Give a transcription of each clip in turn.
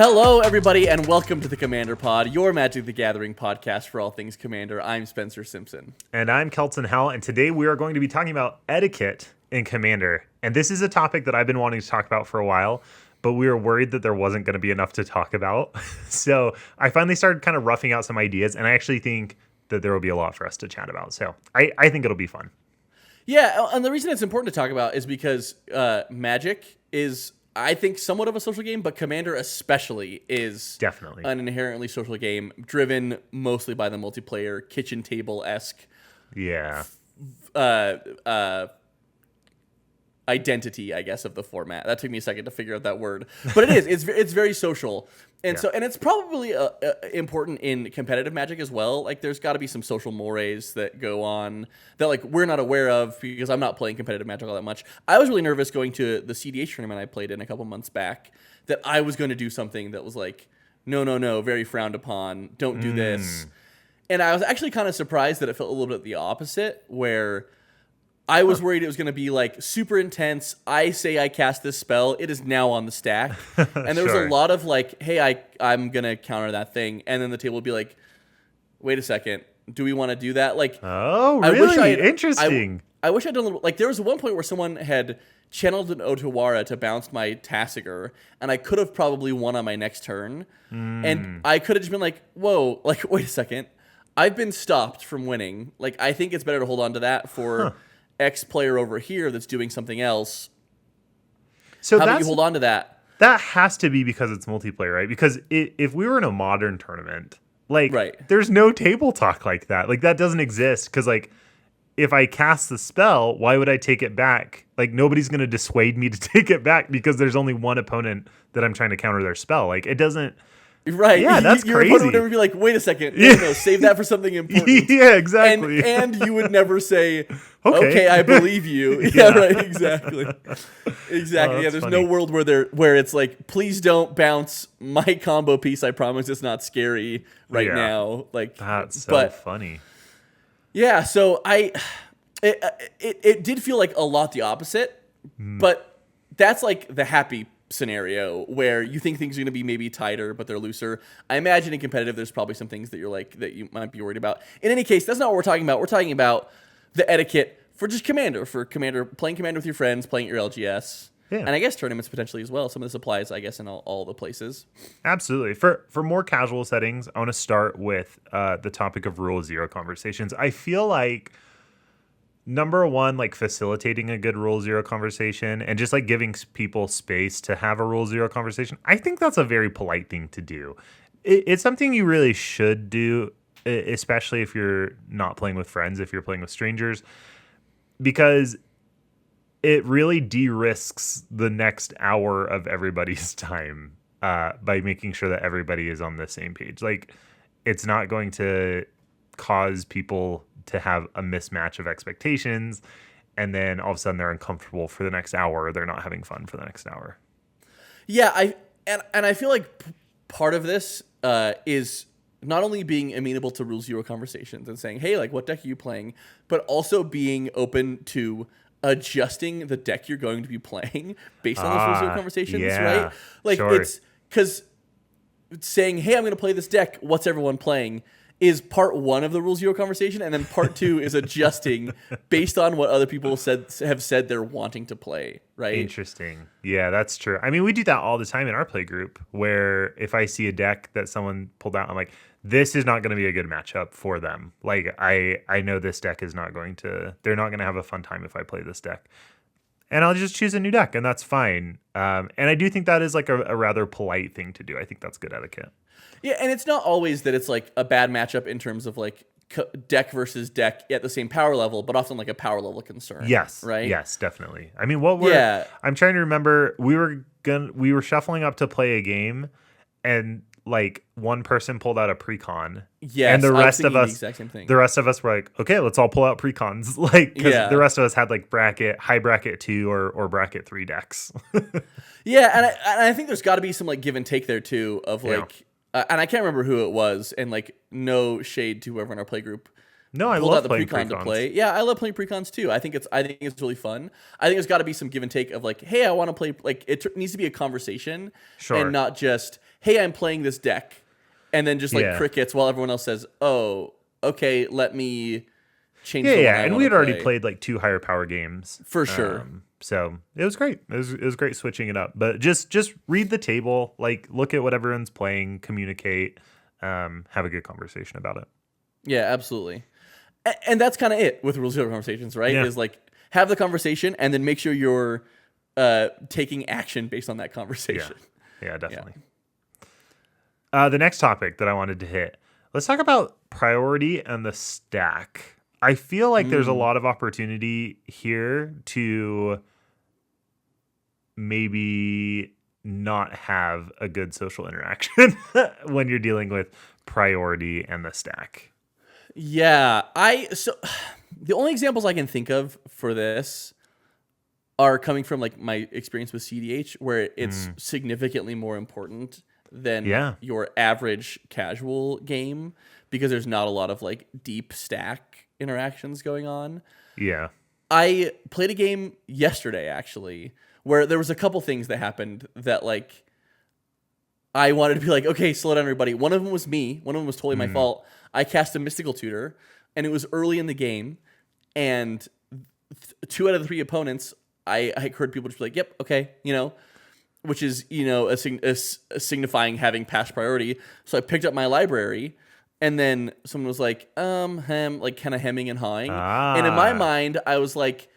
Hello, everybody, and welcome to the Commander Pod, your Magic the Gathering podcast for all things Commander. I'm Spencer Simpson. And I'm Kelton Howell, and today we are going to be talking about etiquette in Commander. And this is a topic that I've been wanting to talk about for a while, but we were worried that there wasn't going to be enough to talk about. So I finally started kind of roughing out some ideas, and I actually think that there will be a lot for us to chat about. So I think it'll be fun. Yeah, and the reason it's important to talk about is because Magic is, I think, somewhat of a social game, but Commander especially is Definitely an inherently social game, driven mostly by the multiplayer, kitchen table-esque identity, I guess, of the format. That took me a second to figure out that word, but it is. It's very social, and and it's probably important in competitive Magic as well. Like, there's got to be some social mores that go on that like we're not aware of because I'm not playing competitive Magic all that much. I was really nervous going to the EDH tournament I played in a couple months back that I was going to do something that was like, no, very frowned upon. Don't do this. And I was actually kind of surprised that it felt a little bit the opposite, where I was worried it was going to be like super intense. I say I cast this spell. It is now on the stack. And there was a lot of like, hey, I'm going to counter that thing. And then the table would be like, wait a second. Do we want to do that? Like, oh, really? Interesting. I wish I'd done a little, like, there was one point where someone had channeled an Otawara to bounce my Tasigur, and I could have probably won on my next turn. And I could have just been like, whoa, like, wait a second. I've been stopped from winning. Like, I think it's better to hold on to that for X player over here that's doing something else. So how about you hold on to that? That has to be because it's multiplayer, right? Because if we were in a modern tournament, like, there's no table talk like that. Like, that doesn't exist. Because, like, if I cast the spell, why would I take it back? Like, nobody's going to dissuade me to take it back because there's only one opponent that I'm trying to counter their spell. Like, it doesn't. Right. Yeah, that's your crazy. Your opponent would never be like, wait a second. No, save that for something important. Yeah, exactly. And you would never say, okay, I believe you. Yeah, right, exactly. Exactly. Oh, yeah, there's funny. no world where it's like, please don't bounce my combo piece. I promise it's not scary now. Like, that's so funny. Yeah, so it did feel like a lot the opposite, but that's like the happy scenario where you think things are going to be maybe tighter, but they're looser. I imagine in competitive, there's probably some things that you're like, that you might be worried about. In any case, that's not what we're talking about. We're talking about the etiquette for just Commander, playing Commander with your friends, playing your LGS. Yeah. And I guess tournaments potentially as well. Some of this applies, I guess, in all the places. Absolutely. For more casual settings, I want to start with the topic of Rule Zero conversations. I feel like, number one, like, facilitating a good Rule Zero conversation and just like giving people space to have a Rule Zero conversation, I think that's a very polite thing to do. It's something you really should do, especially if you're not playing with friends, if you're playing with strangers, because it really de-risks the next hour of everybody's time by making sure that everybody is on the same page. Like, it's not going to cause people to have a mismatch of expectations, and then all of a sudden they're uncomfortable for the next hour, or they're not having fun for the next hour. Yeah, I feel like part of this is not only being amenable to Rule Zero conversations and saying, hey, like, what deck are you playing, but also being open to adjusting the deck you're going to be playing based on those Rule Zero conversations, right? Like, it's because saying, hey, I'm going to play this deck, what's everyone playing, is part one of the Rule Zero conversation, and then part two is adjusting based on what other people have said they're wanting to play, right? Interesting. Yeah, that's true. I mean, we do that all the time in our play group, where if I see a deck that someone pulled out, I'm like, this is not going to be a good matchup for them. Like, I know this deck is not going to, they're not going to have a fun time if I play this deck. And I'll just choose a new deck, and that's fine. And I do think that is like a rather polite thing to do. I think that's good etiquette. Yeah, and it's not always that it's like a bad matchup in terms of like deck versus deck at the same power level, but often like a power level concern. Yes, right. Yes, definitely. I mean, I'm trying to remember. We were shuffling up to play a game, and like one person pulled out a precon. Yes, and the rest of us, the exact same thing. The rest of us were like, okay, let's all pull out precons. Like, because the rest of us had like high bracket 2 or bracket 3 decks. Yeah, and I think there's got to be some like give and take there too of like. And I can't remember who it was, and like no shade to whoever in our play group No, I pulled out love the playing precon to precons. play. Yeah, I love playing precons too. I think it's really fun. I think there's got to be some give and take of like, hey, I want to play. Like, needs to be a conversation, Sure. and not just, hey, I'm playing this deck, and then just like Yeah. crickets while everyone else says, oh, okay, let me change Yeah, the one yeah, I and want we to had already play. played like 2 higher power games For sure. So it was great. It was great switching it up. But just read the table, like look at what everyone's playing, communicate, have a good conversation about it. Yeah, absolutely. And that's kind of it with Rule Zero conversations, right? Yeah. Is like have the conversation and then make sure you're taking action based on that conversation. Yeah, definitely. The next topic that I wanted to hit, let's talk about priority and the stack. I feel like there's a lot of opportunity here to maybe not have a good social interaction when you're dealing with priority and the stack. Yeah, so the only examples I can think of for this are coming from like my experience with CDH, where it's significantly more important than your average casual game because there's not a lot of like deep stack interactions going on. Yeah. I played a game yesterday actually where there was a couple things that happened that like I wanted to be like, okay, slow down everybody. One of them was me. One of them was totally my fault. I cast a Mystical Tutor and it was early in the game and 2 out of the 3 opponents, I heard people just be like, yep, okay, which is, a signifying having past priority. So I picked up my library and then someone was like, like kind of hemming and hawing. And in my mind, I was like,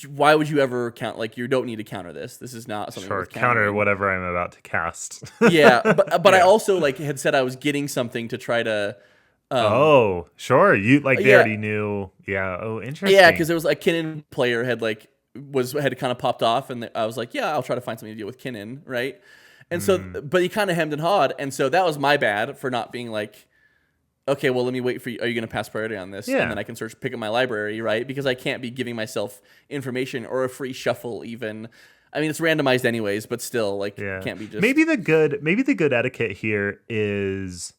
why would you ever count? Like, you don't need to counter this. This is not something worth countering. Counter whatever I'm about to cast. Yeah, but I also like had said I was getting something to try to. Sure. You like they already knew. Yeah. Oh, interesting. Yeah, because there was a Kinnan player had kind of popped off, and I was like, yeah, I'll try to find something to deal with Kinnan, right? And so, but he kind of hemmed and hawed, and so that was my bad for not being like, okay, well, let me wait for you. Are you going to pass priority on this? Yeah. And then I can pick up my library, right? Because I can't be giving myself information or a free shuffle even. I mean, it's randomized anyways, but still, can't be just... Maybe the good etiquette here is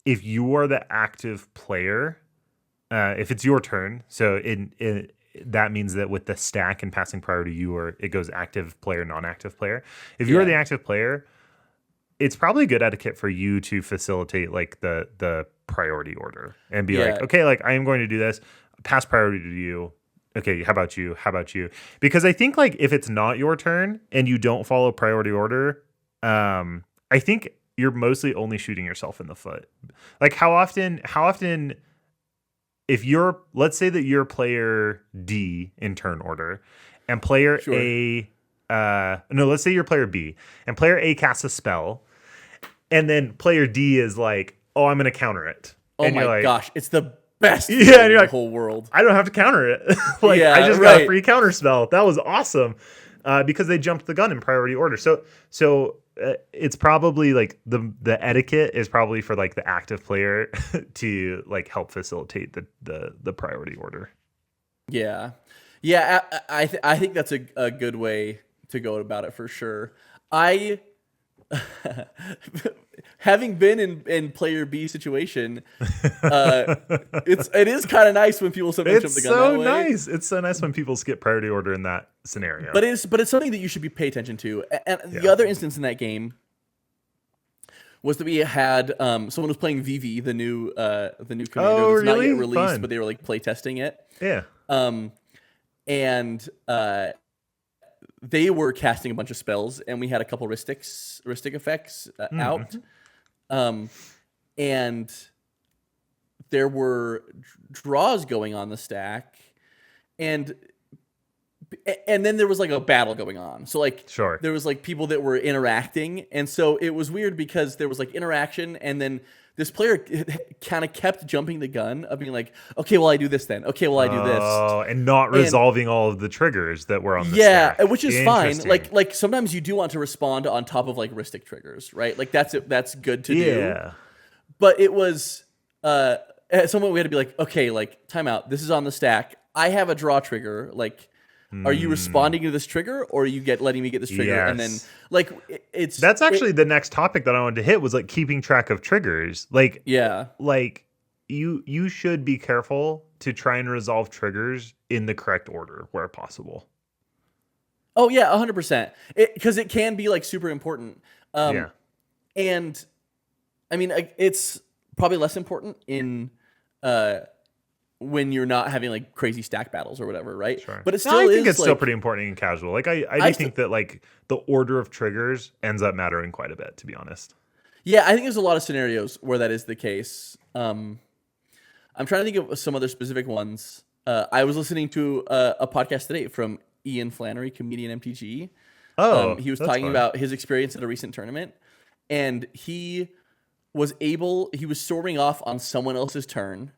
if you are the active player, if it's your turn, so that means that with the stack and passing priority, it goes active player, non-active player. If you are the active player, it's probably good etiquette for you to facilitate like the priority order and be like, okay, like I am going to do this, pass priority to you. Okay, how about you? How about you? Because I think like if it's not your turn and you don't follow priority order, I think you're mostly only shooting yourself in the foot. Like how often if let's say that you're player D in turn order and player let's say you're player B and player A casts a spell and then player D is like, oh, I'm going to counter it. Oh and my gosh, it's the best and you're in like, the whole world. I don't have to counter it. I just got a free counter spell. That was awesome. Because they jumped the gun in priority order. So it's probably like the etiquette is probably for like the active player to like help facilitate the priority order. Yeah. I think that's a good way to go about it for sure. Having been in player B situation, it is kind of nice when people sometimes jump the gun that way. It's so nice when people skip priority order in that scenario. But it's something that you should pay attention to. And the other instance in that game was that we had someone was playing VV, the new commander. Oh, that's really? not yet released, Fun. but they were like play testing it. Yeah. And they were casting a bunch of spells, and we had a couple Rhystic effects out. And there were draws going on the stack, and then there was like a battle going on. So like there was like people that were interacting, and so it was weird because there was like interaction, and then this player kind of kept jumping the gun of being like, okay, well I do this then. Okay, well I do this. Oh, and not resolving all of the triggers that were on the stack. Yeah, which is fine. Like sometimes you do want to respond on top of like Rhystic triggers, right? Like that's good to do. Yeah. But it was at some point we had to be like, okay, like time out. This is on the stack. I have a draw trigger. Like, are you responding to this trigger, or are you letting me get this trigger? Yes. And then like that's actually the next topic that I wanted to hit was like keeping track of triggers. Like you should be careful to try and resolve triggers in the correct order where possible. Oh yeah, 100%. Because it can be like super important. Yeah. And I mean, it's probably less important in when you're not having like crazy stack battles or whatever, right? Sure. But it No, still I think is it's like, still pretty important in casual. Like I do think that like the order of triggers ends up mattering quite a bit, to be honest. yeah, I think there's a lot of scenarios where that is the case. I'm trying to think of some other specific ones. I was listening to a podcast today from Ian Flannery, comedian MTG. Oh, He was that's talking fun. about his experience at a recent tournament, and he was storming off on someone else's turn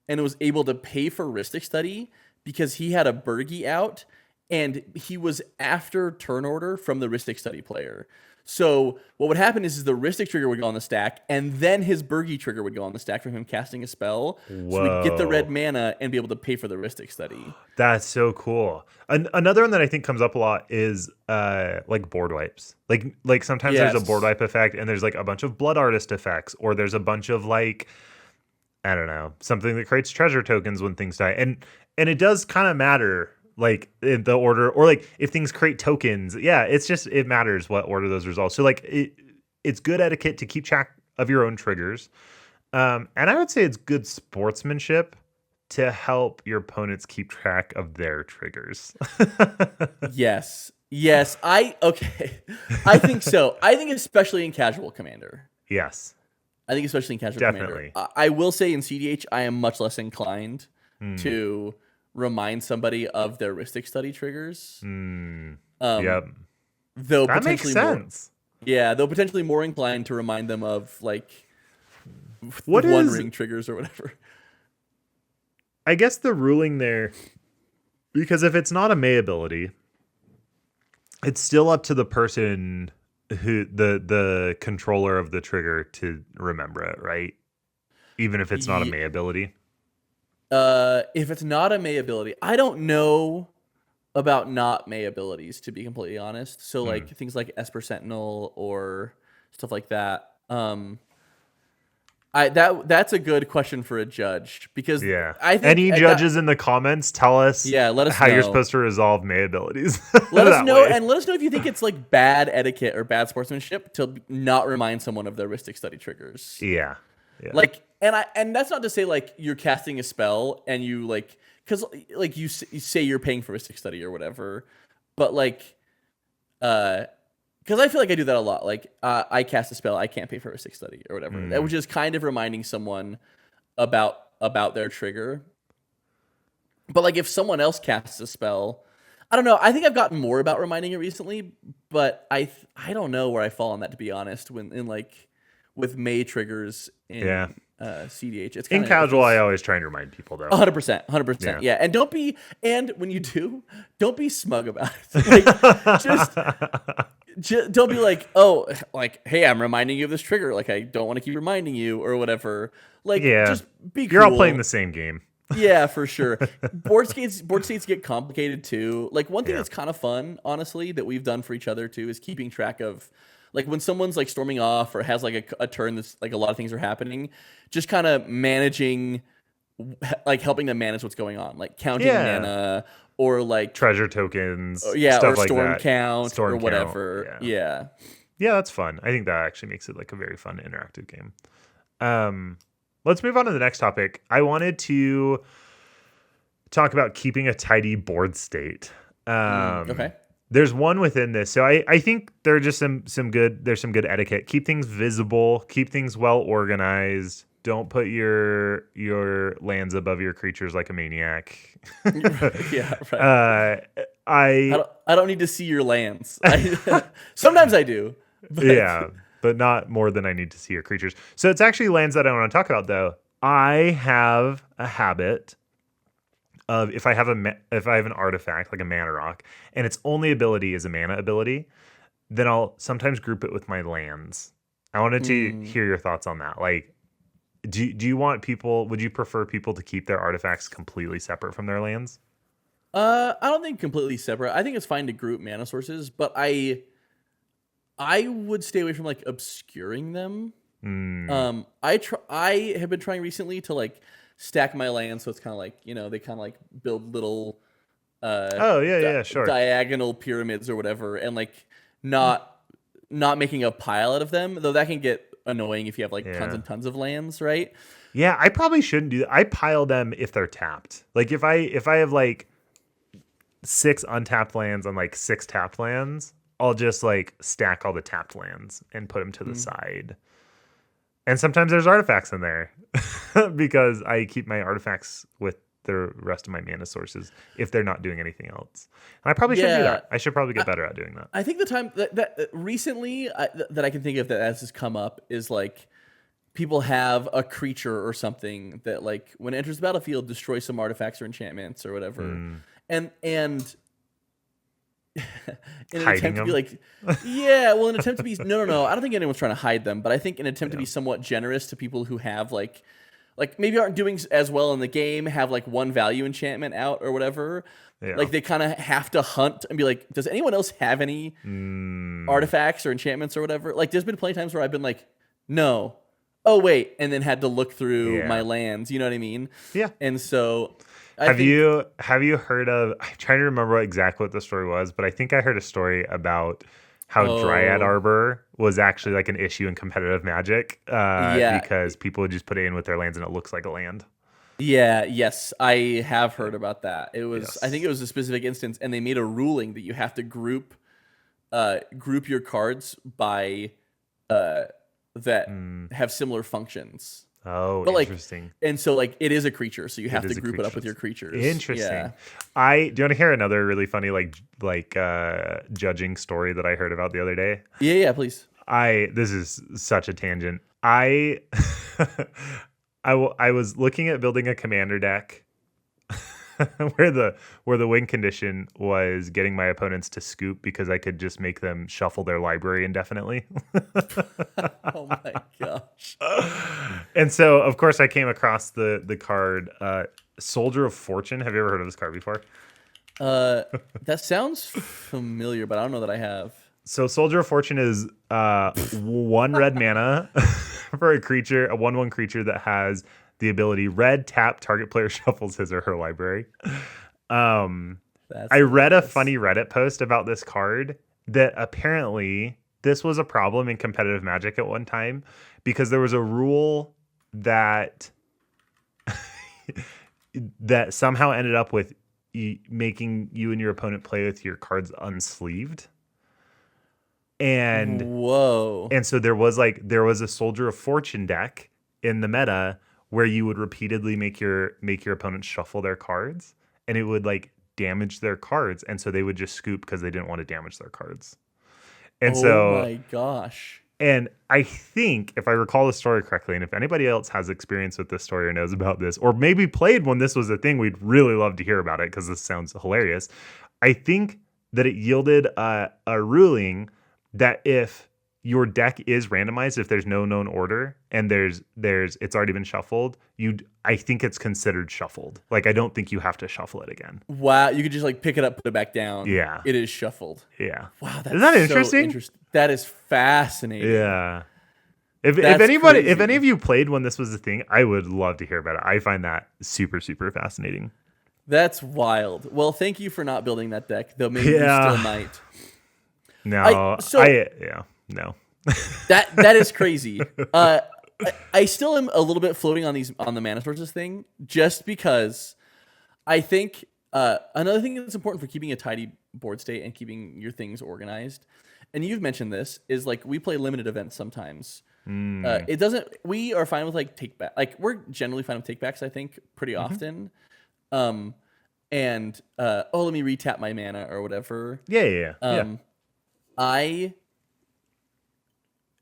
and was able to pay for Ristic Study because he had a Burgie out and he was after turn order from the Ristic Study player. So what would happen is the Ristic trigger would go on the stack, and then his Burgie trigger would go on the stack from him casting a spell. So we'd get the red mana and be able to pay for the Ristic Study. That's so cool. Another one that I think comes up a lot is like board wipes. Like sometimes there's a board wipe effect and there's like a bunch of blood artist effects, or there's a bunch of like, I don't know, something that creates treasure tokens when things die. And it does kind of matter like in the order, or like if things create tokens. Yeah, it matters what order those resolve. So like it's good etiquette to keep track of your own triggers. And I would say it's good sportsmanship to help your opponents keep track of their triggers. Yes. I think so. I think especially in casual commander. Yes. I think especially in casual Definitely. commander. I will say in CDH, I am much less inclined to remind somebody of their Ristic Study triggers. Yep. Though That makes potentially sense. though potentially more inclined to remind them of like What One is Ring triggers or whatever. I guess the ruling there, because if it's not a May ability, it's still up to the person who the controller of the trigger to remember it, right? Even if it's not a May ability. If it's not a May ability, I don't know about not May abilities, to be completely honest. So like things like Esper Sentinel or stuff like that. That's a good question for a judge, because I think any judges in the comments, tell us let us how know. You're supposed to resolve May abilities. Let us know, and let us know if you think it's like bad etiquette or bad sportsmanship to not remind someone of their Ristic Study triggers. Yeah. Like, and that's not to say like you're casting a spell and you like, because like you say you're paying for Ristic Study or whatever, but like, because I feel like I do that a lot. Like, I cast a spell, I can't pay for Ristic Study or whatever. That was just kind of reminding someone about their trigger. But like, if someone else casts a spell, I don't know. I think I've gotten more about reminding it recently, but I don't know where I fall on that, to be honest. When in like with May triggers in CDH, it's in casual. I always try and remind people though. 100%. Yeah, and when you do, don't be smug about it. Like, just don't be like, oh, like, hey, I'm reminding you of this trigger. Like, I don't want to keep reminding you or whatever. Like, just be cool. You're all playing the same game. Yeah, for sure. Board states get complicated too. Like, one thing that's kind of fun, honestly, that we've done for each other too, is keeping track of, like, when someone's like storming off or has like a turn that's like a lot of things are happening, just kind of managing, like helping them manage what's going on, like counting mana or like treasure tokens, or stuff like storm that. count Storm or count, whatever. Yeah, that's fun. I think that actually makes it like a very fun interactive game. Let's move on to the next topic. I wanted to talk about keeping a tidy board state. Okay. There's one within this. So I think there are just some good etiquette. Keep things visible, keep things well organized. Don't put your lands above your creatures like a maniac. Yeah, right. I don't need to see your lands. Sometimes I do. But. Yeah, but not more than I need to see your creatures. So it's actually lands that I want to talk about though. I have a habit of if I have an artifact like a mana rock and its only ability is a mana ability, then I'll sometimes group it with my lands. I wanted to hear your thoughts on that. Like, do you want would you prefer people to keep their artifacts completely separate from their lands? I don't think completely separate. I think it's fine to group mana sources, but I would stay away from like obscuring them. I have been trying recently to like stack my land, so it's kind of like they kind of like build little Oh yeah, sure. diagonal pyramids or whatever, and like not not making a pile out of them, though that can get annoying if you have like tons Yeah. and tons of lands, right? Yeah, I probably shouldn't do that. I pile them if they're tapped. Like if I have like 6 untapped lands and like 6 tapped lands, I'll just like stack all the tapped lands and put them to the side. And sometimes there's artifacts in there because I keep my artifacts with the rest of my mana sources if they're not doing anything else. And I probably should do that. I should probably get better at doing that. I think the time that recently that I can think of that has come up is like people have a creature or something that like when it enters the battlefield destroys some artifacts or enchantments or whatever, and in an Hiding attempt to be them? like, yeah, well, in an attempt to be no, I don't think anyone's trying to hide them, but I think in an attempt to be somewhat generous to people who have like maybe aren't doing as well in the game, have like one value enchantment out or whatever. Yeah. Like they kind of have to hunt and be like, does anyone else have any artifacts or enchantments or whatever? Like there's been plenty of times where I've been like, no, oh wait, and then had to look through my lands. You know what I mean? Yeah. And so, Have you heard of? I'm trying to remember exactly what the story was, but I think I heard a story about how Dryad Arbor was actually like an issue in competitive Magic because people would just put it in with their lands and it looks like a land. Yeah, yes, I have heard about that. It was, I think it was a specific instance, and they made a ruling that you have to group your cards by that have similar functions. Oh, but interesting. And so like it is a creature, so you have to group it up with your creatures. Interesting. Yeah. Do you want to hear another really funny like judging story that I heard about the other day? Yeah, please. This is such a tangent. I was looking at building a commander deck where the win condition was getting my opponents to scoop because I could just make them shuffle their library indefinitely. Oh my gosh. And so of course I came across the card Soldier of Fortune. Have you ever heard of this card before? That sounds familiar, but I don't know that I have. So Soldier of Fortune is 1 red mana for a creature, a 1/1 creature that has the ability red tap target player shuffles his or her library. I read a funny Reddit post about this card that apparently this was a problem in competitive Magic at one time because there was a rule that that somehow ended up with making you and your opponent play with your cards unsleeved. And whoa. And so there was a Soldier of Fortune deck in the meta where you would repeatedly make your opponent shuffle their cards and it would like damage their cards, and so they would just scoop because they didn't want to damage their cards. And oh my gosh. And I think if I recall the story correctly, and if anybody else has experience with this story or knows about this, or maybe played when this was a thing, we'd really love to hear about it because this sounds hilarious. I think that it yielded a ruling that if your deck is randomized, if there's no known order and it's already been shuffled, I think it's considered shuffled. Like I don't think you have to shuffle it again. Wow, you could just like pick it up, put it back down. Yeah, it is shuffled. Yeah. Wow, isn't that interesting? That is fascinating. Yeah. If any of you played when this was a thing, I would love to hear about it. I find that super, super fascinating. That's wild. Well, thank you for not building that deck, though maybe you still might. No, no. that is crazy. I still am a little bit floating on the mana sources thing, just because I think another thing that's important for keeping a tidy board state and keeping your things organized, and you've mentioned this, is like we play limited events sometimes. It doesn't. We are fine with like take back. Like we're generally fine with take backs. I think pretty often. Let me retap my mana or whatever. Yeah. I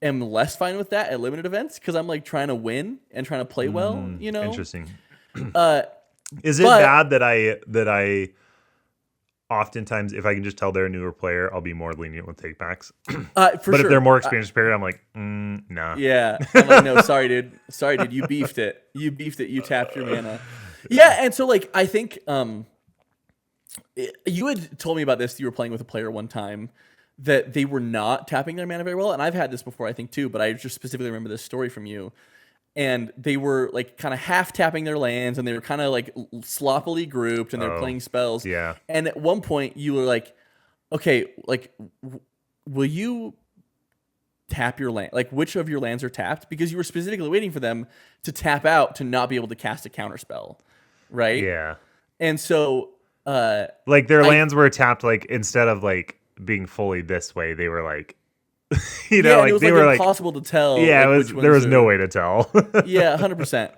am less fine with that at limited events because I'm like trying to win and trying to play well. You know, interesting. Is it bad that I oftentimes, if I can just tell they're a newer player, I'll be more lenient with takebacks. But sure. If they're more experienced player, I'm like, nah. Yeah, I'm like, no, sorry, dude. Sorry, dude. You beefed it. You tapped your mana. Yeah, and so like I think you had told me about this. You were playing with a player one time that they were not tapping their mana very well. And I've had this before, I think, too, but I just specifically remember this story from you. And they were like kind of half tapping their lands, and they were kind of like sloppily grouped, and they were playing spells. Yeah. And at one point, you were like, "Okay, like, will you tap your land? Like, which of your lands are tapped?" Because you were specifically waiting for them to tap out to not be able to cast a counter spell, right? Yeah. And so, like their lands were tapped. Like instead of like being fully this way, they were like. You know, like it was they were impossible to tell. Yeah, like, there was no way to tell. Yeah, 100%.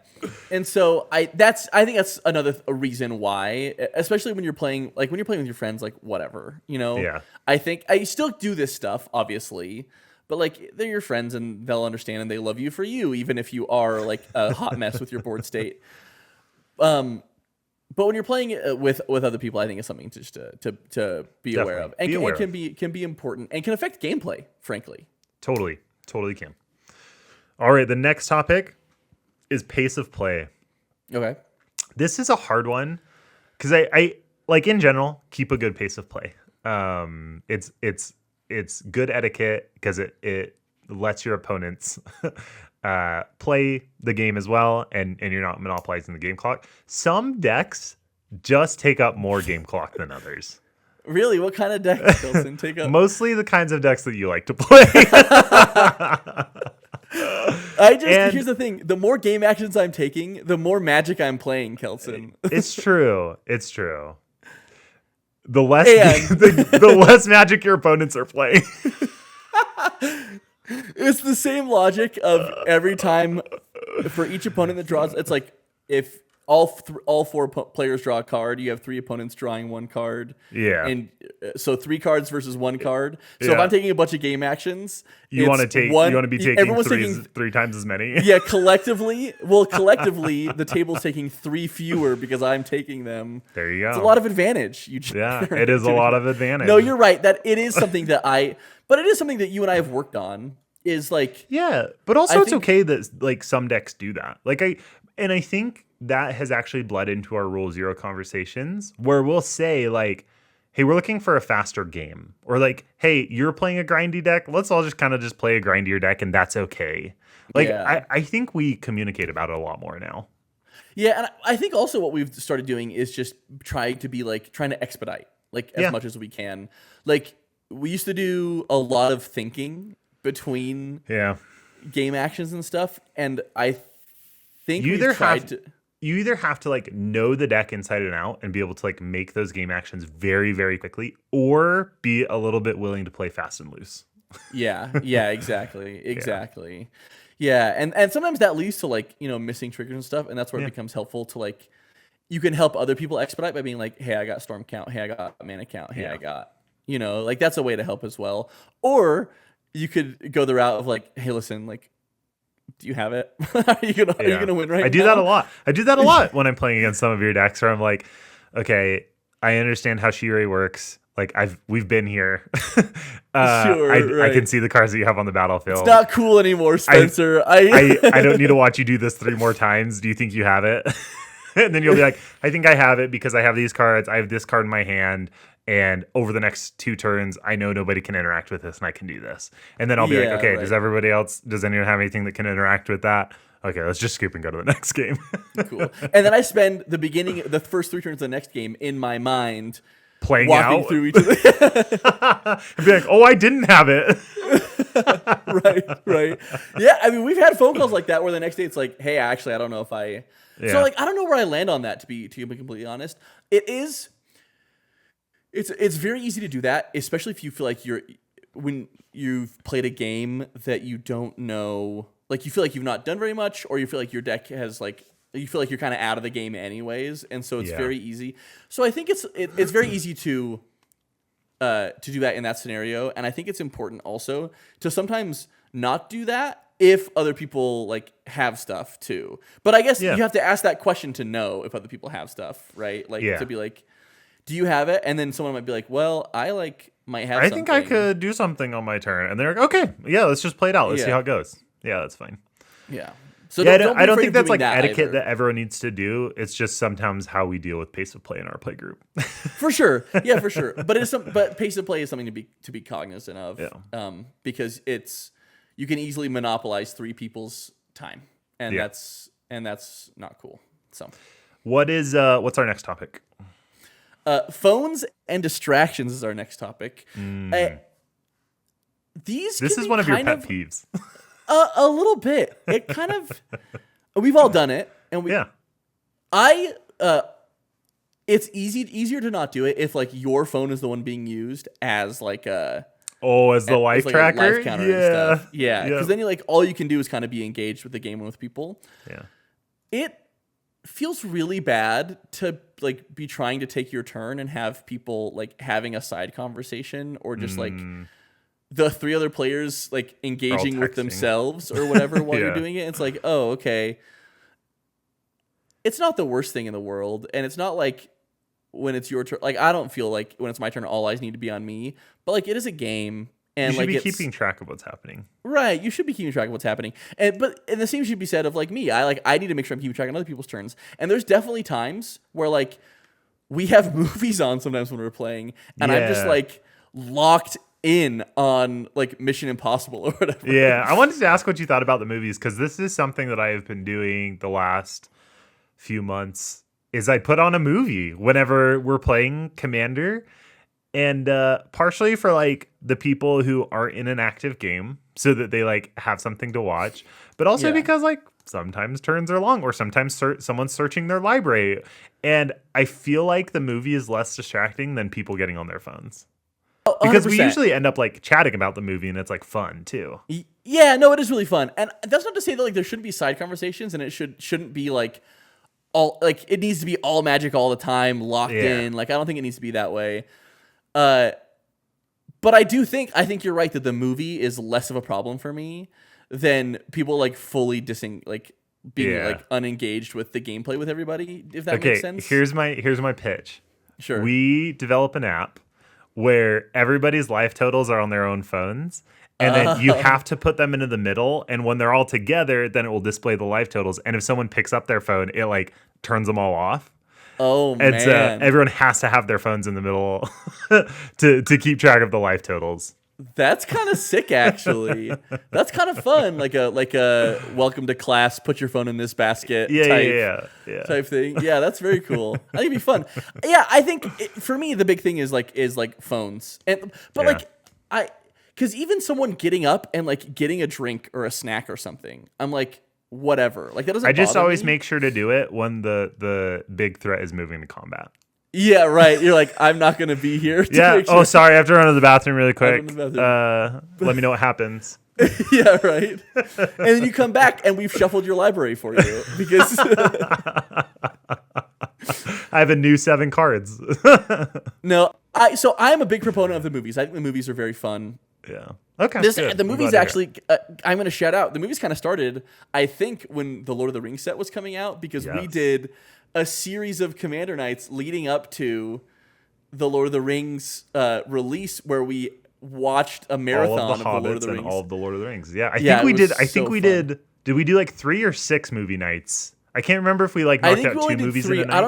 And so I think that's another reason why, especially when you're playing with your friends, like whatever, you know. Yeah. I think I still do this stuff, obviously, but like they're your friends and they'll understand and they love you for you, even if you are like a hot mess with your board state. But when you're playing it with other people, I think it's something to just to be aware of, and can be important and can affect gameplay. Frankly, totally can. All right, the next topic is pace of play. Okay, this is a hard one because I like in general keep a good pace of play. It's good etiquette because it lets your opponents play the game as well, and you're not monopolizing the game clock. Some decks just take up more game clock than others. Really? What kind of decks, Wilson, take up? Mostly the kinds of decks that you like to play. Here's the thing. The more game actions I'm taking, the more Magic I'm playing, Kelson. It's true. The less the less Magic your opponents are playing. It's the same logic of every time for each opponent that draws. It's like if all four players draw a card, you have three opponents drawing one card. Yeah. And so 3 cards versus 1 card. So if I'm taking a bunch of game actions, you want to be taking three times as many. Yeah, collectively, the table's taking 3 fewer because I'm taking them. There you go. It's a lot of advantage. It is a lot of advantage. No, you're right. That it is something but it is something that you and I have worked on. Is like, yeah, but also it's okay that like some decks do that. I think that has actually bled into our Rule Zero conversations where we'll say like, hey, we're looking for a faster game, or like, hey, you're playing a grindy deck. Let's all just kind of just play a grindier deck, and that's okay. I think we communicate about it a lot more now. Yeah, and I think also what we've started doing is just trying to expedite as much as we can. Like we used to do a lot of thinking between game actions and stuff, and I think you either have to like know the deck inside and out and be able to like make those game actions very, very quickly, or be a little bit willing to play fast and loose. Yeah, exactly. Yeah, and sometimes that leads to like, you know, missing triggers and stuff, and that's where it becomes helpful to like, you can help other people expedite by being like, hey, I got storm count, hey, I got mana count, hey, I got, you know, like that's a way to help as well. Or you could go the route of like, hey, listen, like, do you have it? Are you gonna win right now? I do that a lot when I'm playing against some of your decks where I'm like, okay, I understand how Shirei works. Like we've been here. I can see the cards that you have on the battlefield. It's not cool anymore, Spencer. I don't need to watch you do this 3 more times. Do you think you have it? And then you'll be like, I think I have it because I have these cards. I have this card in my hand. And over the next 2 turns, I know nobody can interact with this, and I can do this. And then I'll be like, okay, does anyone have anything that can interact with that? Okay, let's just scoop and go to the next game. Cool. And then I spend the first 3 turns of the next game in my mind playing walking out through each of the and be like, oh, I didn't have it. Right. Yeah, I mean, we've had phone calls like that where the next day it's like, hey, actually, I don't know if I. Yeah. So like, I don't know where I land on that to be completely honest. It's very easy to do that, especially if you feel like when you've played a game that you don't know, like you feel like you've not done very much, or you feel like your deck has like, you feel like you're kind of out of the game anyways, and so it's very easy. So I think it's very easy to do that in that scenario, and I think it's important also to sometimes not do that if other people like have stuff too. But I guess you have to ask that question to know if other people have stuff, right? Like to be like, do you have it? And then someone might be like, well, I might have something. Think I could do something on my turn. And they're like, okay, yeah, let's just play it out. Let's see how it goes. Yeah, that's fine. Yeah. So Yeah, don't be I don't afraid think of that's doing like that etiquette either. that everyone needs to do. It's just sometimes how we deal with pace of play in our play group. For sure. Yeah, for sure. But but pace of play is something to be cognizant of. Yeah. Because you can easily monopolize three people's time. And Yeah. that's not cool. So What's our next topic? phones and distractions is our next topic. These This can is be one of your kind pet of peeves. a little bit. It kind of we've all done it, and Yeah. I it's easier to not do it if like your phone is the one being used as like a Oh, as the life like tracker? a life counter and stuff. Yeah, Yeah. because then all you can do is kind of be engaged with the game and with people. Yeah. It feels really bad to like be trying to take your turn and have people like having a side conversation or just like the three other players like engaging with texting. themselves or whatever while you're Yeah. doing it. It's like, oh, okay. It's not the worst thing in the world, and it's not like when it's your turn. Like I don't feel like when it's my turn, all eyes need to be on me. But like it is a game, and You should like be it's keeping track of what's happening. right. You should be keeping track of what's happening, and the same should be said of like me. I need to make sure I'm keeping track of other people's turns. And there's definitely times where like we have movies on sometimes when we're playing, and I'm just Yeah. like locked in on like Mission Impossible or whatever. Yeah. I wanted to ask what you thought about the movies, because this is something that I have been doing the last few months. Is I put on a movie whenever we're playing Commander, and partially for like the people who are in an active game so that they like have something to watch, but also Yeah. because like sometimes turns are long, or sometimes someone's searching their library, and I feel like the movie is less distracting than people getting on their phones, Oh, because we 100%. usually end up like chatting about the movie, and it's like fun too. Yeah, no, it is really fun, and that's not to say that like there shouldn't be side conversations, and it shouldn't be like all like it needs to be all magic all the time, locked Yeah. in. Like I don't think it needs to be that way. But I think you're right that the movie is less of a problem for me than people like fully being Yeah. like unengaged with the gameplay with everybody. If that Okay, makes sense. here's my pitch. Sure. We develop an app where everybody's life totals are on their own phones, and then you have to put them into the middle, and when they're all together, then it will display the life totals. And if someone picks up their phone, it like turns them all off. Oh And man, everyone has to have their phones in the middle to keep track of the life totals. that's kind of sick. Actually, that's kind of fun. Like a welcome to class. Put your phone in this basket. Yeah. Type thing. Yeah, that's very cool. I think it'd be fun. Yeah, I think for me the big thing is like phones, but Yeah. like because even someone getting up and like getting a drink or a snack or something, I'm like whatever. Like that doesn't. I just bother always me. make sure to do it when the big threat is moving to combat. Yeah, right. You're like I'm not gonna be here. To Yeah. make sure. Oh, sorry. I have to run to the bathroom really quick. run to the bathroom. Let me know what happens. Yeah, right. And then you come back and we've shuffled your library for you because I have a new 7 cards. no. So I'm a big proponent of the movies. I think the movies are very fun. Yeah. Okay. The good. I'm movies glad to hear actually, I'm going to shout out. The movies kind of started, I think, when the Lord of the Rings set was coming out because we Yes. did a series of Commander nights leading up to the Lord of the Rings release, where we watched a marathon all of the Lord of Hobbits the and Rings. all of the Lord of the Rings. Yeah, I Yeah, think we it did. was I think so we fun. did. Did we do like 3 or 6 movie nights? I can't remember if we like I knocked think out we 2 only did movies 3. in a night. I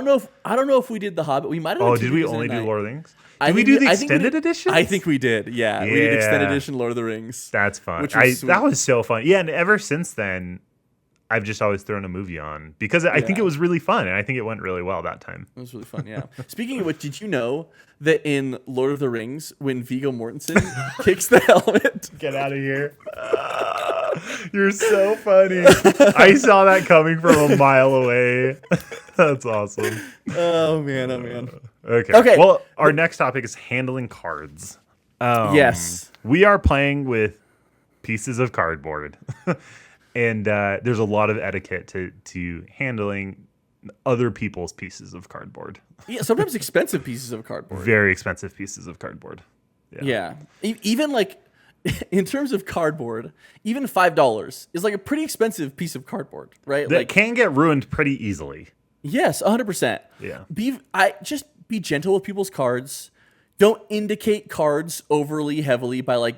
don't know if we did The Hobbit. We might have. Oh, done 2 did we movies in a only do night. Lord of the Rings? I Did we think do the I think we extended did- edition? I think we did. Yeah, we did extended Yeah. edition Lord of the Rings. That's fun. Which was sweet. That was so fun. Yeah, and ever since then, I've just always thrown a movie on because I think Yeah. it was really fun, and I think it went really well that time. It was really fun, yeah. Speaking of which, did you know that in Lord of the Rings, when Viggo Mortensen kicks the helmet, Get out of here. You're so funny. I saw that coming from a mile away. That's awesome. oh man, oh man. Okay. Well, our next topic is handling cards. Yes. We are playing with pieces of cardboard. And there's a lot of etiquette to handling other people's pieces of cardboard. Yeah, sometimes expensive pieces of cardboard. Very expensive pieces of cardboard. Yeah. Even like in terms of cardboard, even $5 is like a pretty expensive piece of cardboard, right? That Like can get ruined pretty easily. yes, 100%. Yeah. Just be gentle with people's cards. Don't indicate cards overly heavily by like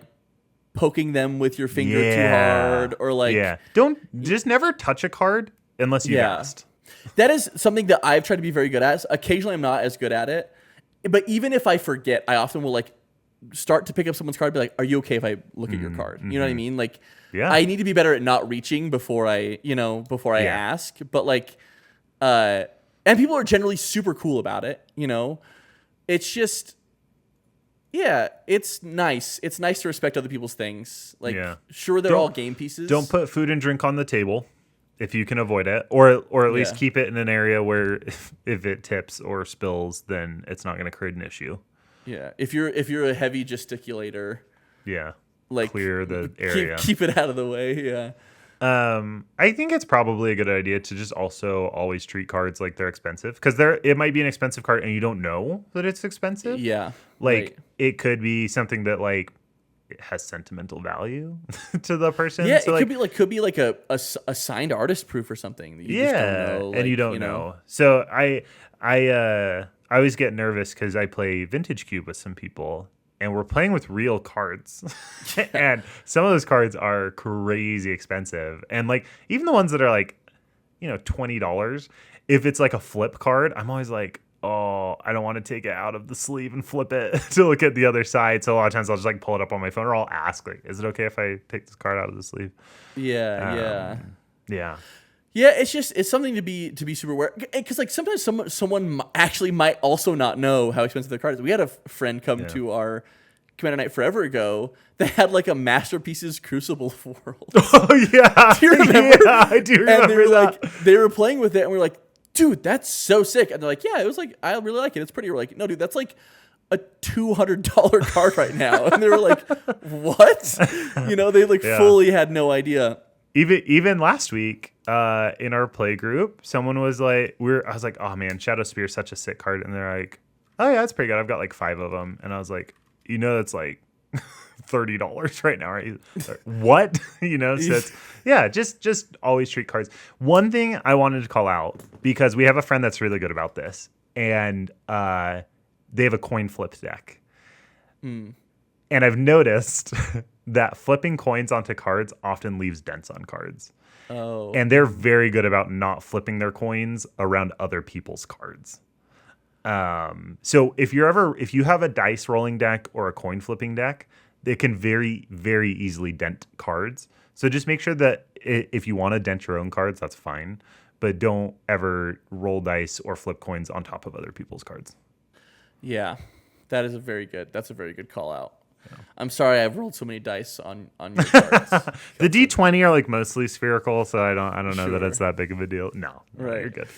poking them with your finger too hard, or like don't just never touch a card unless you've asked. That is something that I've tried to be very good at. Occasionally I'm not as good at it, but even if I forget, I often will like start to pick up someone's card and be like, are you okay if I look at your card? You know what I mean? Like, I need to be better at not reaching before I ask, but like, and people are generally super cool about it. It's just, it's nice. It's nice to respect other people's things. Like, sure, they're all game pieces. Don't put food and drink on the table if you can avoid it, or at least keep it in an area where if it tips or spills, then it's not going to create an issue. Yeah, if you're a heavy gesticulator, like clear the area, keep it out of the way. Yeah. I think it's probably a good idea to just also always treat cards like they're expensive, because it might be an expensive card and you don't know that it's expensive. Yeah, like it could be something that like it has sentimental value to the person. Yeah, so it could be like a signed artist proof or something that you just don't know. Like, and you don't know. So I always get nervous because I play Vintage Cube with some people, and we're playing with real cards. And some of those cards are crazy expensive. And like even the ones that are like, $20, if it's like a flip card, I'm always like, oh, I don't want to take it out of the sleeve and flip it to look at the other side. So a lot of times I'll just like pull it up on my phone, or I'll ask like, is it okay if I take this card out of the sleeve? Yeah. Yeah, it's something to be super aware, because like sometimes someone actually might also not know how expensive their card is. We had a friend come to our Commander Night forever ago that had like a Masterpieces Crucible World. Oh yeah, do you remember? Yeah, I do remember. And they were that. like, they were playing with it, and we were like, dude, that's so sick. And they're like, yeah, it was like, I really like it. It's pretty. We're like, no, dude, that's like a $200 card right now. And they were like, what? They like fully had no idea. Even last week, in our play group, someone was like, I was like, oh man, Shadow Spear is such a sick card, and they're like, oh yeah, that's pretty good. I've got like 5 of them, and I was like, it's like $30 right now, right? What? So it's, just always treat cards. One thing I wanted to call out, because we have a friend that's really good about this, and they have a coin flip deck, and I've noticed that flipping coins onto cards often leaves dents on cards. Oh. And they're very good about not flipping their coins around other people's cards. So if you have a dice rolling deck or a coin flipping deck, they can very, very easily dent cards. So just make sure that if you want to dent your own cards, that's fine. But don't ever roll dice or flip coins on top of other people's cards. Yeah, that's a very good call out. Yeah. I'm sorry I've rolled so many dice on your cards. The D20 are like mostly spherical, so I don't know that it's that big of a deal. No, you're good.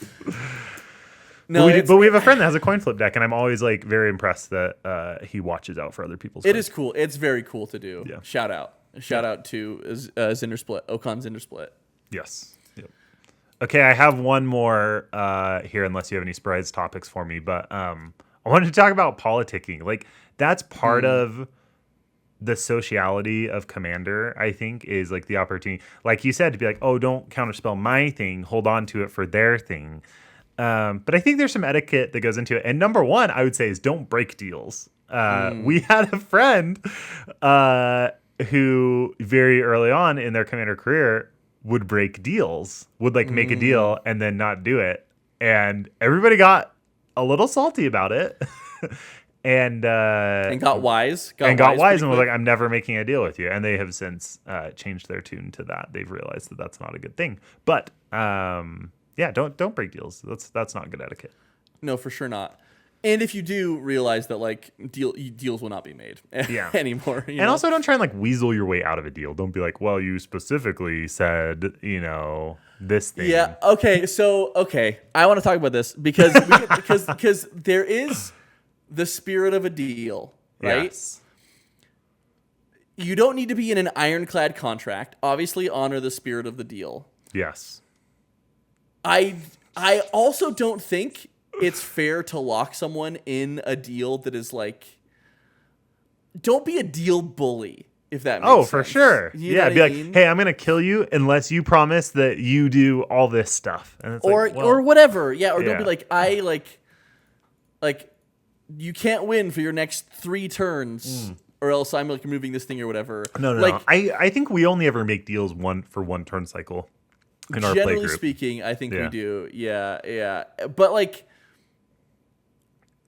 No, but we have a friend that has a coin flip deck, and I'm always like very impressed that he watches out for other people's cards. It is cool. It's very cool to do. Yeah. Shout out to Zindersplit, Okan Zindersplit. Yes. Yep. Okay, I have one more here, unless you have any surprise topics for me. But I wanted to talk about politicking. Like that's part of the sociality of Commander, I think, is like the opportunity, like you said, to be like, oh, don't counterspell my thing, hold on to it for their thing. But I think there's some etiquette that goes into it. And number one, I would say, is don't break deals. We had a friend who very early on in their Commander career would break deals, would like make a deal and then not do it. And everybody got a little salty about it. And got wise. And was like, I'm never making a deal with you. And they have since changed their tune to that. They've realized that that's not a good thing. But don't break deals. That's not good etiquette. No, for sure not. And if you do realize that like deals will not be made anymore. And also don't try and like weasel your way out of a deal. Don't be like, well, you specifically said, this thing. Yeah. Okay. So, I want to talk about this because there is the spirit of a deal, right? Yes. You don't need to be in an ironclad contract. Obviously, honor the spirit of the deal. Yes. I also don't think it's fair to lock someone in a deal that is like, don't be a deal bully, if that makes sense. For sure. Be like, hey, I'm going to kill you unless you promise that you do all this stuff. And it's or whatever. Yeah, or don't be like, like you can't win for your next 3 turns. or else I'm like removing this thing or whatever. No. Like, I think we only ever make deals for one turn cycle in our play generally group. speaking, I think we do. Yeah. But like,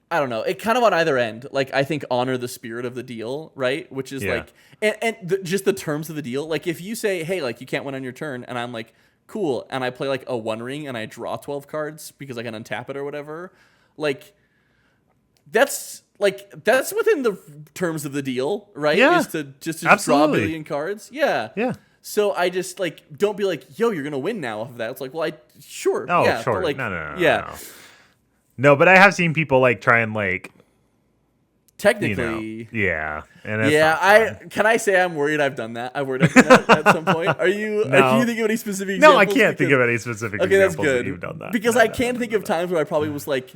I don't know. It kind of on either end. Like, I think honor the spirit of the deal, right? Which is like, just the terms of the deal. Like, if you say, hey, like, you can't win on your turn, and I'm like, cool, and I play like a One Ring and I draw 12 cards because I can untap it or whatever, like, that's within the terms of the deal, right? Yeah, is to draw a billion cards. Yeah. So I just like, don't be like, yo, you're gonna win now off of that. It's like, well, sure. Oh, yeah, sure. But like, No. No, but I have seen people like try and like technically, and that's can I say I'm worried I've done that? I'm worried I've done that at some point. Are you? No. Can you think of any specific examples? No, I can't think of any specific examples that's good. that you've done that. Because I can think of times where I probably was like,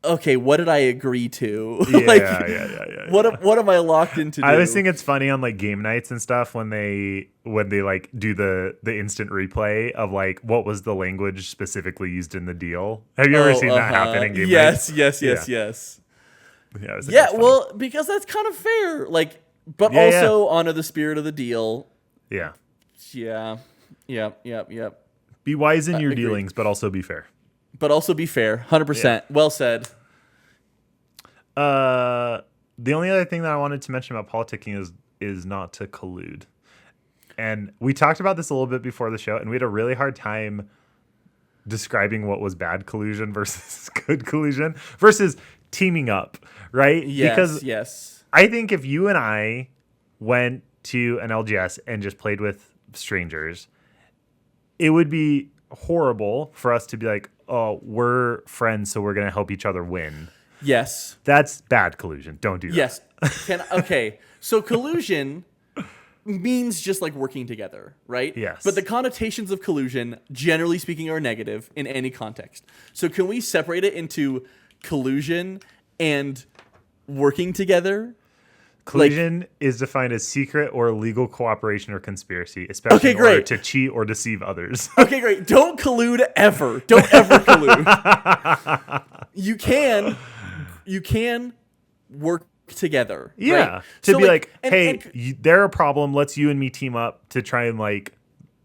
okay, what did I agree to? Yeah. What am I locked into? I always think it's funny on like game nights and stuff when they like do the instant replay of like what was the language specifically used in the deal. Have you ever seen that happen in game nights? Yes. Yeah, well, because that's kind of fair. Like, but also honor the spirit of the deal. Yeah. Yep. Be wise in your dealings, but also be fair. But also be fair. 100%. Yeah. Well said. The only other thing that I wanted to mention about politicking is not to collude. And we talked about this a little bit before the show, and we had a really hard time describing what was bad collusion versus good collusion versus teaming up, right? Yes. I think if you and I went to an LGS and just played with strangers, it would be horrible for us to be like, oh, we're friends, so we're going to help each other win. Yes. That's bad collusion. Don't do that. Yes. Okay. So collusion means just like working together, right? Yes. But the connotations of collusion, generally speaking, are negative in any context. So can we separate it into collusion and working together? Collusion is defined as secret or legal cooperation or conspiracy, especially in order to cheat or deceive others. Okay, great. Don't collude ever. Don't ever collude. You can work together. Yeah. Right? To be like, hey, they're a problem. Let's you and me team up to try and like,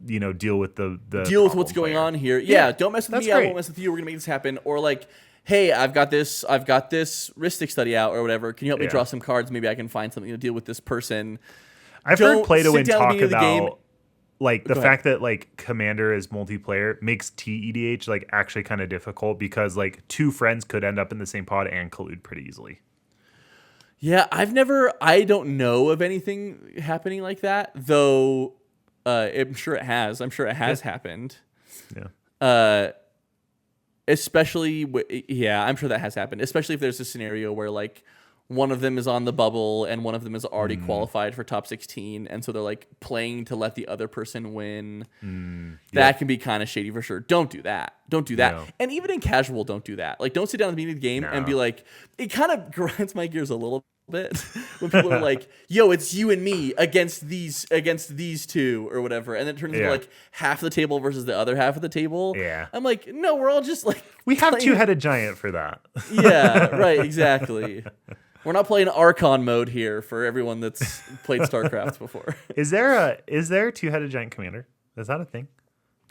deal with the deal with what's going on here. Yeah. Don't mess with me. I won't mess with you. We're gonna make this happen. Or like, hey, I've got this Ristic study out or whatever. Can you help me draw some cards? Maybe I can find something to deal with this person. I've heard Play to Win talk about like the fact that like Commander is multiplayer makes TEDH like actually kind of difficult because like two friends could end up in the same pod and collude pretty easily. Yeah, I don't know of anything happening like that, though I'm sure it has. I'm sure it has happened. Yeah. Especially, I'm sure that has happened. Especially if there's a scenario where like one of them is on the bubble and one of them is already qualified for top 16, and so they're like playing to let the other person win. That can be kind of shady for sure. Don't do that. No. And even in casual, don't do that. Like, don't sit down at the beginning of the game and be like, it kind of grinds my gears a little bit when people are like, yo, it's you and me against these two or whatever, and then it turns into like half the table versus the other half of the table. I'm like, no, we're all just like, we have two-headed giant for that. Right, exactly. We're not playing Archon mode here for everyone that's played StarCraft before. Is there a two-headed giant commander? Is that a thing?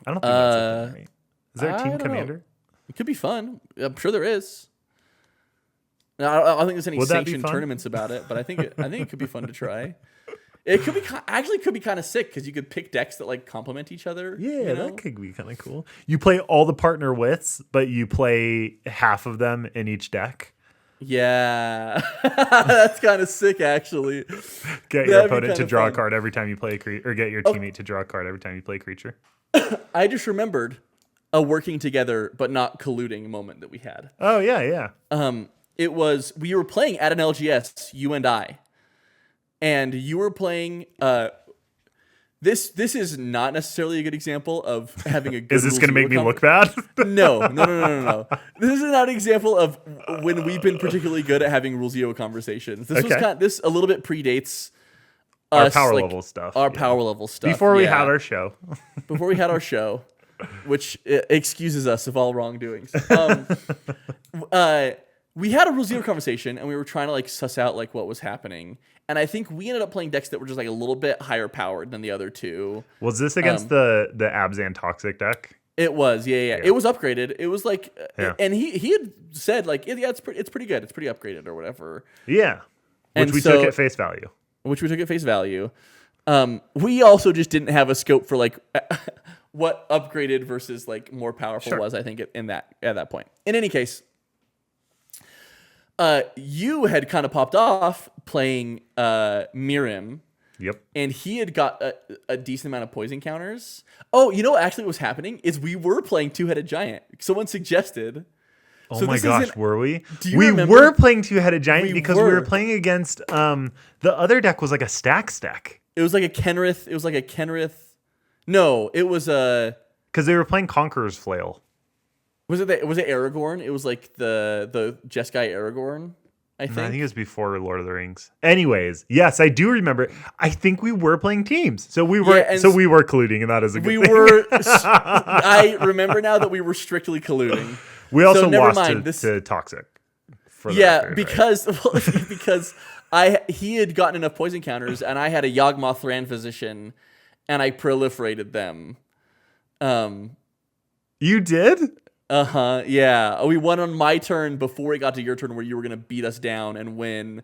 I don't think that's a thing, right? Is there a team commander? Know. It could be fun. I'm sure there is. Now, I don't think there's any sanctioned tournaments about it, but I think it could be fun to try. It could be kind of sick because you could pick decks that like complement each other. Yeah, that could be kind of cool. You play all the partner withs, but you play half of them in each deck. Yeah, that's kind of sick, actually. Get your opponent to draw a card every time you play a creature, or get your teammate to draw a card every time you play a creature. I just remembered a working together but not colluding moment that we had. Oh yeah. It was, we were playing at an LGS, you and I, and you were playing. This is not necessarily a good example of having a good. Is this going to make me look bad? No. This is not an example of when we've been particularly good at having Rule Zero conversations. This was this a little bit predates our power level stuff. Our power level stuff. Before we had our show. Before we had our show, which excuses us of all wrongdoings. we had a Rule Zero conversation, and we were trying to like suss out like what was happening. And I think we ended up playing decks that were just like a little bit higher powered than the other two. Was this against the Abzan Toxic deck? It was, yeah. It was upgraded. It was like, and he had said like, yeah, it's pretty good. It's pretty upgraded or whatever. Yeah, which we took at face value. We also just didn't have a scope for like what upgraded versus like more powerful was. I think at that point. In any case. You had kind of popped off playing Mirim. Yep. And he had got a decent amount of poison counters. Oh, you know what actually was happening is we were playing Two-Headed Giant. Someone suggested. Oh my gosh, were we? We were playing Two-Headed Giant because we were playing against the other deck was like a Stax deck. It was like a Kenrith. No, it was a... Because they were playing Conqueror's Flail. Was it Aragorn? It was like the Jeskai Aragorn, I think. No, I think it was before Lord of the Rings. Anyways, yes, I do remember. I think we were playing teams. So we were we were colluding, and that is a good thing. I remember now that we were strictly colluding. We also lost to Toxic. Because he had gotten enough poison counters, and I had a Yawgmoth Thran Physician, and I proliferated them. You did? Yeah. We won on my turn before it got to your turn, where you were going to beat us down and win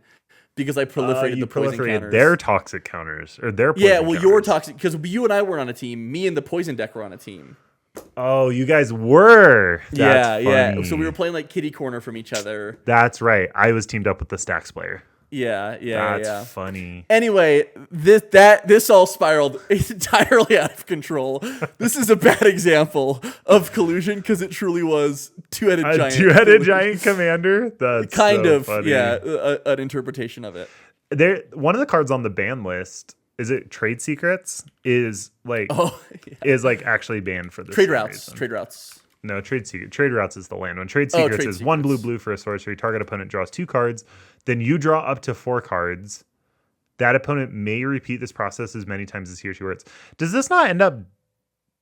because I proliferated the poison counters. Their toxic counters or their poison counters. Your toxic, because you and I weren't on a team. Me and the poison deck were on a team. Oh, you guys were. That's funny. So we were playing like kitty corner from each other. That's right. I was teamed up with the Stax player. That's funny. Anyway, this all spiraled entirely out of control. This is a bad example of collusion because it truly was Two-Headed Giant. Two-Headed Giant commander. That's kind so of funny. an interpretation of it. One of the cards on the ban list. Is it Trade Secrets? Is actually banned for this. Trade routes. No, Trade Routes is the land one. Trade Secrets is 1 blue for a sorcery. Target opponent draws 2 cards. Then you draw up to 4 cards. That opponent may repeat this process as many times as he or she works. Does this not end up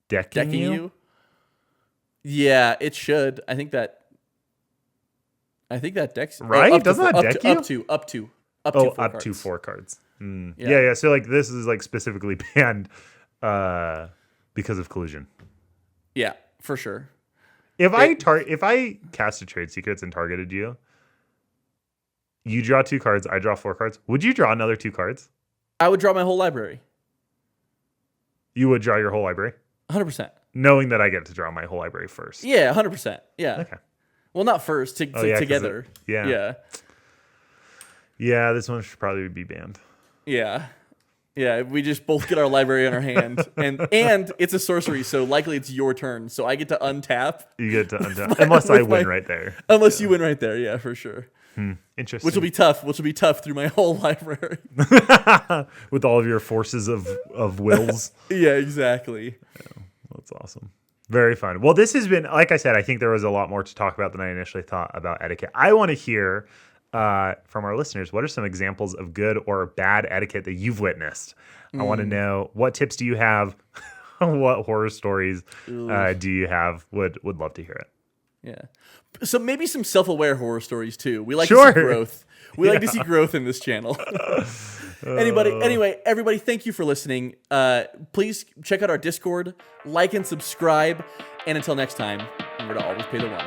decking you? Yeah, it should. I think that decks right. Doesn't that deck you up to 4 cards. Yeah. So like this is like specifically banned because of collusion. Yeah, for sure. If I cast a Trade Secrets and targeted you, you draw 2 cards, I draw 4 cards. Would you draw another 2 cards? I would draw my whole library. You would draw your whole library? 100%. Knowing that I get to draw my whole library first. Yeah, 100%. Yeah. Okay. Well, not first, together. Yeah, this one should probably be banned. Yeah. Yeah, we just both get our library in our hand, and it's a sorcery, so likely it's your turn. So I get to untap. You get to untap, unless I win right there. Unless you win right there, yeah, for sure. Interesting. Which will be tough through my whole library. With all of your forces of wills. Yeah, exactly. Yeah, that's awesome. Very fun. Well, this has been, like I said, I think there was a lot more to talk about than I initially thought about etiquette. I want to hear from our listeners, what are some examples of good or bad etiquette that you've witnessed? I want to know, what tips do you have? What horror stories do you have? Would love to hear it. Yeah. So maybe some self-aware horror stories too. We like to see growth. We like to see growth in this channel. Anyway, everybody, thank you for listening. Please check out our Discord, like and subscribe. And until next time, remember to always pay the one.